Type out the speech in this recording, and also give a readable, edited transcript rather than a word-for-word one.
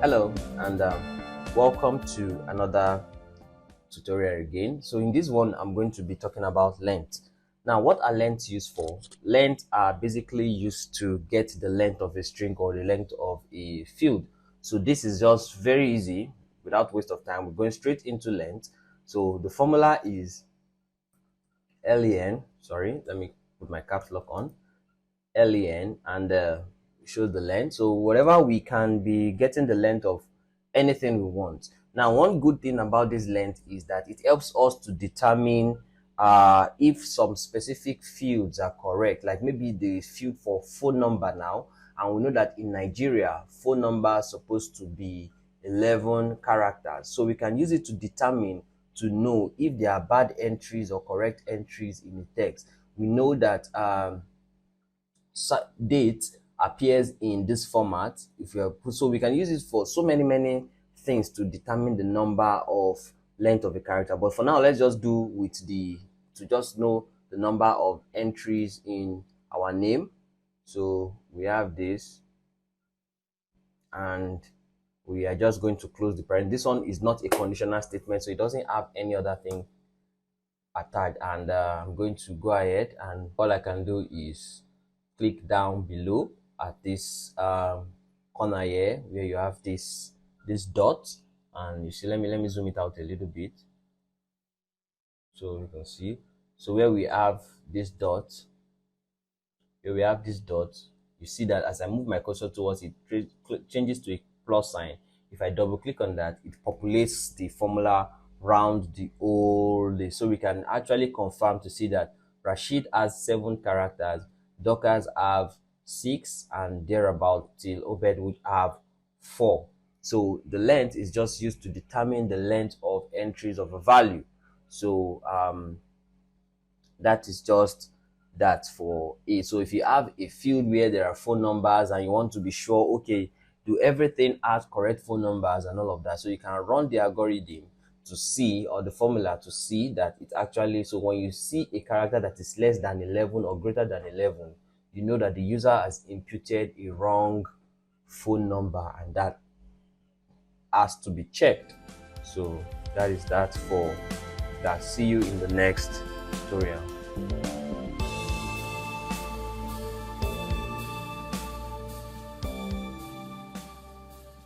Hello and welcome to another tutorial again. So in this one I'm going to be talking about length. Now what are lengths used for? Lengths are basically used to get the length of a string or the length of a field. So this is just very easy without waste of time. We're going straight into length. So the formula is len, sorry, let me put my caps lock on, len, and show the length. So whatever, we can be getting the length of anything we want. Now one good thing about this length is that it helps us to determine if some specific fields are correct, like maybe the field for phone number now, and we know that in Nigeria phone number is supposed to be 11 characters, so we can use it to determine, to know if there are bad entries or correct entries in the text. We know that date appears in this format, so we can use it for so many things to determine the number of length of a character. But for now, let's just do with to just know the number of entries in our name. So we have this, and we are just going to close the parent. This one is not a conditional statement, so it doesn't have any other thing attached. And I'm going to go ahead, and all I can do is click down below at this corner here where you have this dot, and you see, let me zoom it out a little bit so you can see. So where we have this dot, you see that as I move my cursor towards it, changes to a plus sign. If I double click on that, it populates the formula round the whole list. So we can actually confirm to see that Rashid has 7 characters, Dockers have 6, and thereabout till Obed would have 4. So the length is just used to determine the length of entries of a value. So that is just that for it. So if you have a field where there are phone numbers and you want to be sure, okay, do everything has correct phone numbers and all of that, so you can run the algorithm to see, or the formula to see that it actually, so when you see a character that is less than 11 or greater than 11, you know that the user has imputed a wrong phone number, and that has to be checked. So that is that for that. See you in the next tutorial.